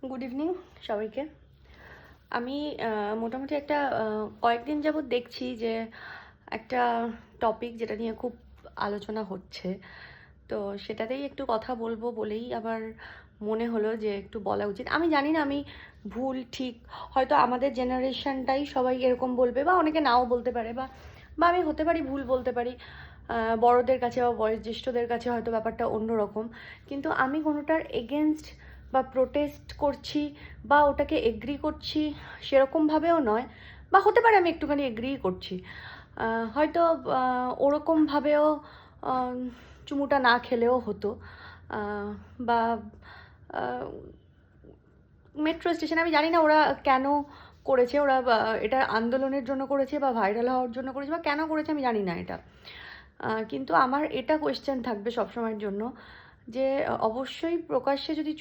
Good evening সবাইকে। আমি মোটামুটি একটা কয়েকদিন যাবত দেখছি যে একটা টপিক যেটা নিয়ে খুব আলোচনা হচ্ছে, তো সেটাতেই একটু কথা বলবো বলেই আবার মনে হলো যে একটু বলা উচিত। আমি জানি না আমি ভুল ঠিক, হয়তো আমাদের জেনারেশনটাই সবাই এরকম বলবে বা অনেকে নাও বলতে পারে, বা বা আমি হতে পারি ভুল বলতে পারি। বড়দের কাছে বা বয়োজ্যেষ্ঠদের কাছে হয়তো ব্যাপারটা অন্যরকম, কিন্তু আমি কোনোটার এগেনস্ট বা প্রোটেস্ট করছি বা ওটাকে এগ্রি করছি সেরকমভাবেও নয়, বা হতে পারে আমি একটুখানি এগ্রি করছি। হয়তো ওরকমভাবেও চুমুটা না খেলেও হতো, বা মেট্রো স্টেশন, আমি জানি না ওরা কেন করেছে, ওরা এটা আন্দোলনের জন্য করেছে বা ভাইরাল হওয়ার জন্য করেছে বা কেন করেছে আমি জানি না এটা। কিন্তু আমার এটা কোয়েশ্চেন থাকবে সবসময়ের জন্য যে অবশ্যই প্রকাশ্যে যদি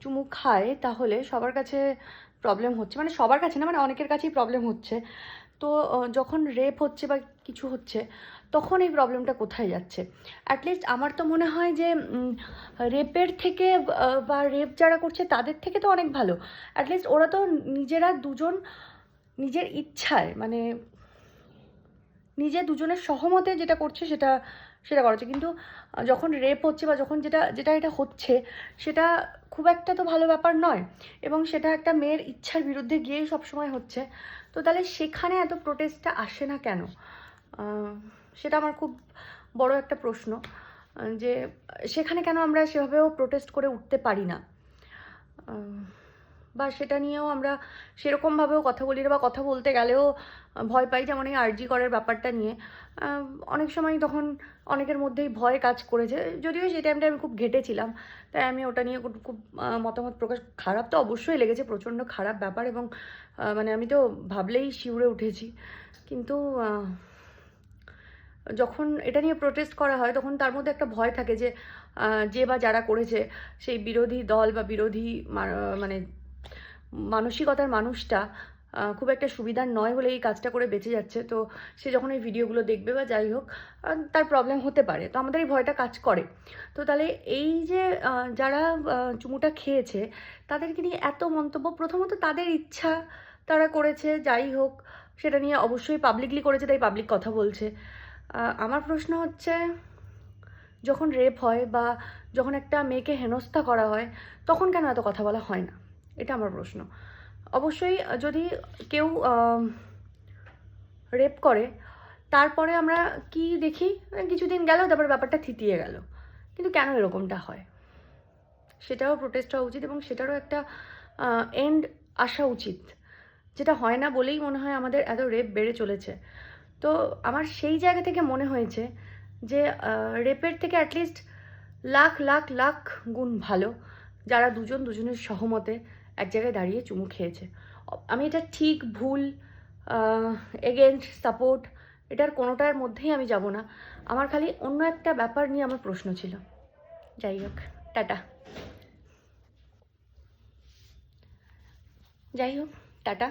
চুমু খায় তাহলে সবার কাছে প্রবলেম হচ্ছে, মানে সবার কাছে না, মানে অনেকের কাছেই প্রবলেম হচ্ছে। তো যখন রেপ হচ্ছে বা কিছু হচ্ছে তখন এই প্রবলেমটা কোথায় যাচ্ছে? অ্যাটলিস্ট আমার তো মনে হয় যে রেপের থেকে বা রেপ যারা করছে তাদের থেকে তো অনেক ভালো। অ্যাটলিস্ট ওরা তো নিজেরা দুজন নিজের ইচ্ছায়, মানে নিজে দুজনের সহমতে যেটা করছে সেটা সেটা করা হচ্ছে। কিন্তু যখন রেপ হচ্ছে বা যখন যেটা যেটা এটা হচ্ছে সেটা খুব একটা তো ভালো ব্যাপার নয়, এবং সেটা একটা মেয়ের ইচ্ছার বিরুদ্ধে গিয়েই সবসময় হচ্ছে। তো তাহলে সেখানে এত প্রোটেস্টটা আসে না কেন? সেটা আমার খুব বড় একটা প্রশ্ন, যে সেখানে কেন আমরা সেভাবেও প্রোটেস্ট করে উঠতে পারি না, বা সেটা নিয়েও আমরা সেরকমভাবেও কথা বলি না, বা কথা বলতে গেলেও ভয় পাই। যেমন এই আরজি করের ব্যাপারটা নিয়ে অনেক সময় তখন অনেকের মধ্যেই ভয় কাজ করেছে, যদিও সেই টাইমটা আমি খুব ঘেঁটেছিলাম, তাই আমি ওটা নিয়ে খুব খুব মতামত প্রকাশ, খারাপ তো অবশ্যই লেগেছে, প্রচণ্ড খারাপ ব্যাপার, এবং মানে আমি তো ভাবলেই শিউরে উঠেছি। কিন্তু যখন এটা নিয়ে প্রোটেস্ট করা হয় তখন তার মধ্যে একটা ভয় থাকে যে যে বা যারা করেছে সেই বিরোধী দল বা বিরোধী মানে মানসিকতার মানুষটা খুব একটা সুবিধার নয় বলে এই কাজটা করে বেঁচে যাচ্ছে। তো সে যখন এই ভিডিওগুলো দেখবে বা যাই হোক, তার প্রবলেম হতে পারে, তো আমাদের এই ভয়টা কাজ করে। তো তাহলে এই যে যারা চুমুটা খেয়েছে তাদেরকে নিয়ে এত মন্তব্য, প্রথমত তাদের ইচ্ছা, তারা করেছে, যাই হোক সেটা নিয়ে অবশ্যই পাবলিকলি করেছে তাই পাবলিক কথা বলছে। আমার প্রশ্ন হচ্ছে, যখন রেপ হয় বা যখন একটা মেয়েকে হেনস্থা করা হয় তখন কেন এত কথা বলা হয় না? এটা আমার প্রশ্ন। অবশ্যই যদি কেউ রেপ করে তারপরে আমরা কি দেখি, কিছুদিন গেল তারপরে ব্যাপারটা থিতিয়ে গেল, কিন্তু কেন এরকমটা হয় সেটাও প্রোটেস্ট হওয়া উচিত, এবং সেটারও একটা এন্ড আসা উচিত, যেটা হয় না বলেই মনে হয় আমাদের এত রেপ বেড়ে চলেছে। তো আমার সেই জায়গা থেকে মনে হয়েছে যে রেপের থেকে অ্যাটলিস্ট লাখ লাখ লাখ গুণ ভালো যারা দুজন দুজনের সহমতে এক জায়গায় দাঁড়িয়ে চুমু খেয়েছে। আমি এটা ঠিক ভুল, এগেনস্ট, সাপোর্ট, এটার কোনোটার মধ্যেই আমি যাব না। আমার খালি অন্য একটা ব্যাপার নিয়ে আমার প্রশ্ন ছিল। যাই হোক, টাটা। যাই হোক, টাটা।